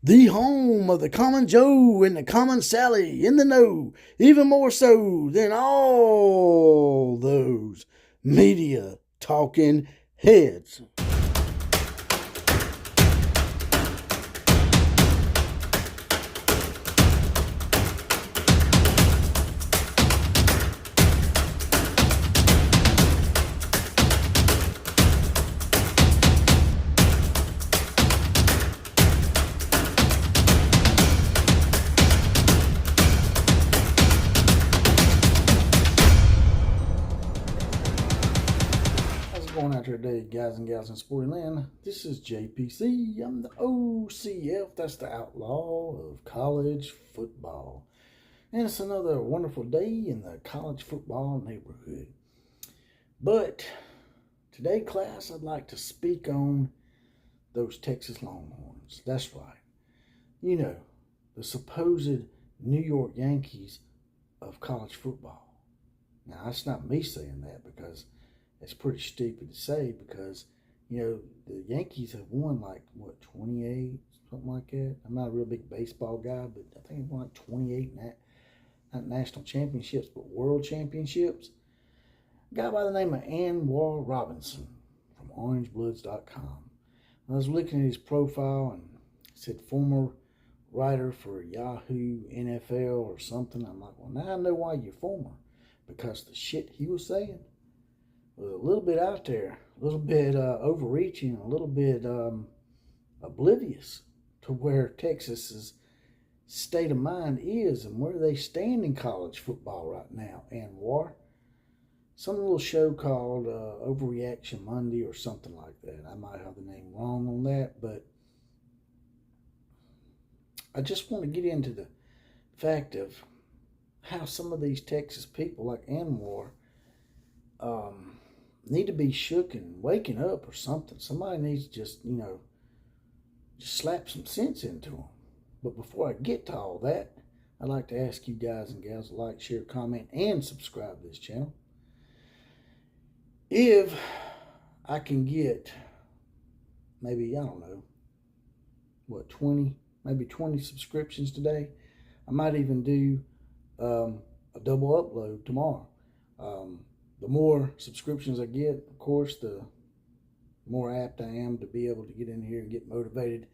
The home of the common Joe and the common Sally in the know, even more so than all those media talking heads. Going out here today, guys and gals in sporting land. This is JPC. I'm the OCF. That's the outlaw of college football. And it's another wonderful day in the college football neighborhood. But today, class, I'd like to speak on those Texas Longhorns. That's right. You know, the supposed New York Yankees of college football. Now, that's not me saying that because it's pretty stupid to say because, you know, the Yankees have won like, 28, something like that. I'm not a real big baseball guy, but I think they've won like 28, not national championships, but world championships. A guy by the name of Anwar Robinson from OrangeBloods.com. I was looking at his profile and it said former writer for Yahoo NFL or something. I'm like, well, now I know why you're former. Because the shit he was saying was a little bit out there, a little bit overreaching, a little bit oblivious to where Texas's state of mind is and where they stand in college football right now. Anwar, some little show called Overreaction Monday or something like that. I might have the name wrong on that, but I just want to get into the fact of how some of these Texas people like Anwar need to be shook and waking up or something. Somebody needs to just slap some sense into them. But before I get to all that, I'd like to ask you guys and gals to like, share, comment, and subscribe to this channel. If I can get maybe, 20 subscriptions today, I might even do a double upload tomorrow. The more subscriptions I get, of course, the more apt I am to be able to get in here and get motivated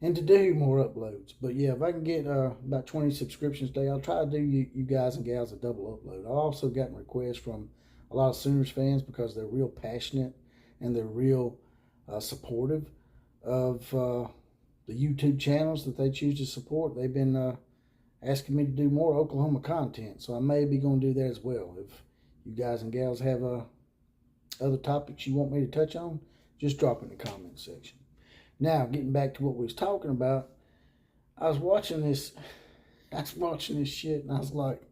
and to do more uploads. But yeah, if I can get about 20 subscriptions today, I'll try to do you guys and gals a double upload. I've also gotten requests from a lot of Sooners fans because they're real passionate and they're real supportive of the YouTube channels that they choose to support. They've been asking me to do more Oklahoma content, so I may be going to do that as well. If you guys and gals have other topics you want me to touch on, just drop it in the comment section. Now, getting back to what we was talking about, I was watching this shit, and I was like,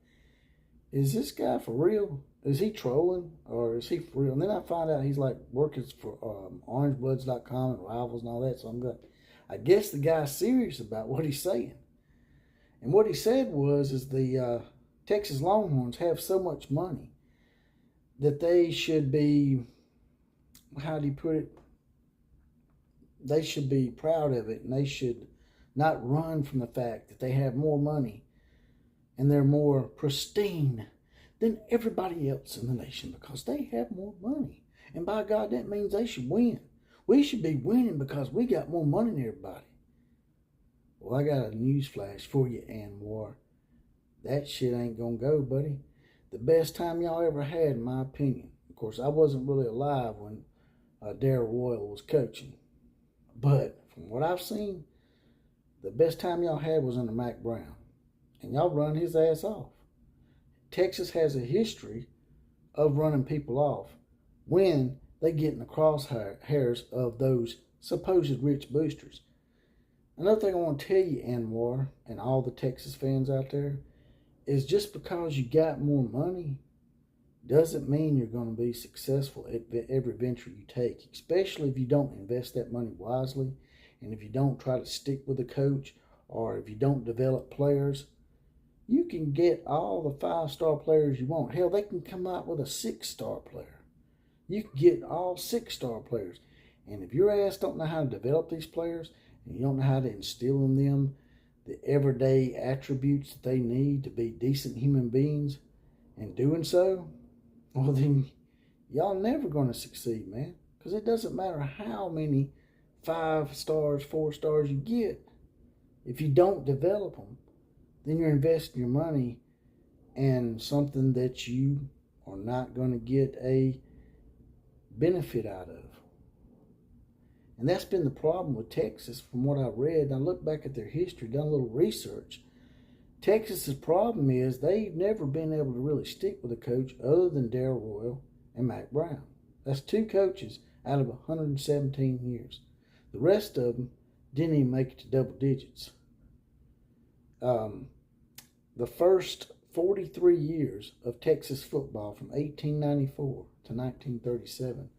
is this guy for real? Is he trolling, or is he for real? And then I find out he's like working for OrangeBloods.com and Rivals and all that, so I'm good. I guess the guy's serious about what he's saying. And what he said is the Texas Longhorns have so much money that they should be, how do you put it? They should be proud of it, and they should not run from the fact that they have more money and they're more pristine than everybody else in the nation because they have more money. And by God, that means they should win. We should be winning because we got more money than everybody. Well, I got a news flash for you, Anwar. That shit ain't gonna go, buddy. The best time y'all ever had, in my opinion. Of course, I wasn't really alive when Darrell Royal was coaching. But from what I've seen, the best time y'all had was under Mac Brown. And y'all run his ass off. Texas has a history of running people off when they get in the crosshairs of those supposed rich boosters. Another thing I want to tell you, Anwar, and all the Texas fans out there, is just because you got more money doesn't mean you're going to be successful at every venture you take, especially if you don't invest that money wisely and if you don't try to stick with a coach or if you don't develop players. You can get all the 5-star players you want. Hell, they can come out with a 6-star player. You can get all 6-star players. And if your ass don't know how to develop these players and you don't know how to instill in them the everyday attributes that they need to be decent human beings, in doing so, well then y'all never going to succeed, man. Because it doesn't matter how many 5 stars, 4 stars you get. If you don't develop them, then you're investing your money in something that you are not going to get a benefit out of. And that's been the problem with Texas from what I read. I looked back at their history, done a little research. Texas's problem is they've never been able to really stick with a coach other than Darrell Royal and Mack Brown. That's 2 coaches out of 117 years. The rest of them didn't even make it to double digits. The first 43 years of Texas football, from 1894 to 1937,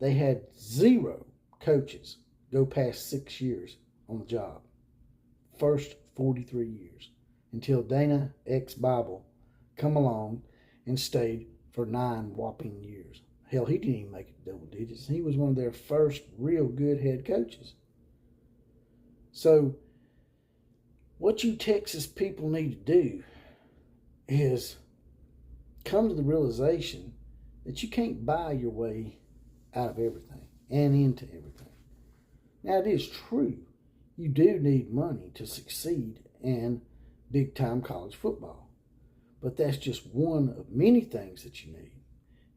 they had 0 coaches go past 6 years on the job. First 43 years. Until Dana X Bible come along and stayed for 9 whopping years. Hell, he didn't even make it double digits. He was one of their first real good head coaches. So, what you Texas people need to do is come to the realization that you can't buy your way out of everything and into everything. Now, it is true. You do need money to succeed in big-time college football. But that's just one of many things that you need.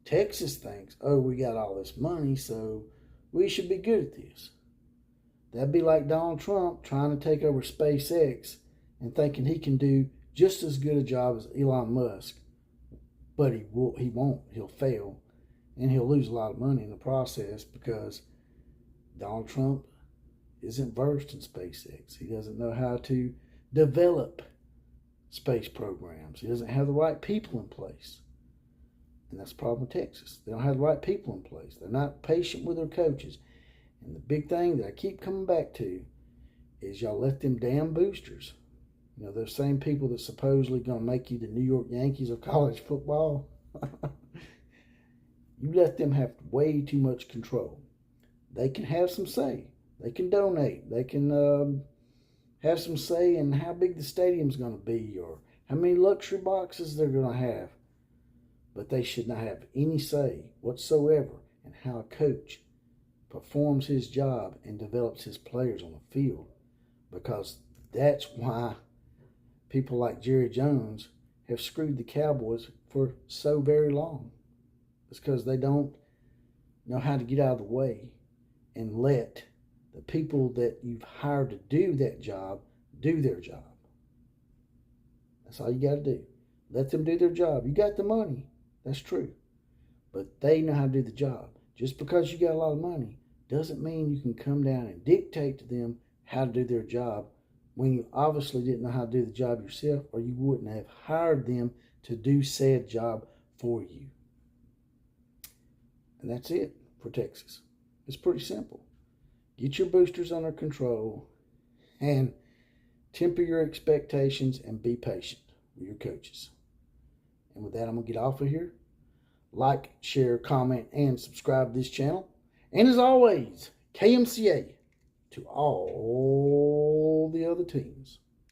Texas thinks, oh, we got all this money, so we should be good at this. That'd be like Donald Trump trying to take over SpaceX and thinking he can do just as good a job as Elon Musk. But he won't. He'll fail. And he'll lose a lot of money in the process because Donald Trump isn't versed in SpaceX. He doesn't know how to develop space programs. He doesn't have the right people in place. And that's the problem with Texas. They don't have the right people in place. They're not patient with their coaches. And the big thing that I keep coming back to is y'all let them damn boosters, those same people that supposedly going to make you the New York Yankees of college football, you let them have way too much control. They can have some say. They can donate. They can have some say in how big the stadium's going to be or how many luxury boxes they're going to have. But they should not have any say whatsoever in how a coach performs his job and develops his players on the field. Because that's why people like Jerry Jones have screwed the Cowboys for so very long. It's because they don't know how to get out of the way and let the people that you've hired to do that job do their job. That's all you got to do. Let them do their job. You got the money. That's true. But they know how to do the job. Just because you got a lot of money doesn't mean you can come down and dictate to them how to do their job when you obviously didn't know how to do the job yourself, or you wouldn't have hired them to do said job for you. And that's it for Texas. It's pretty simple. Get your boosters under control and temper your expectations and be patient with your coaches. And with that, I'm going to get off of here. Like, share, comment, and subscribe to this channel. And as always, KMCA to all the other teams.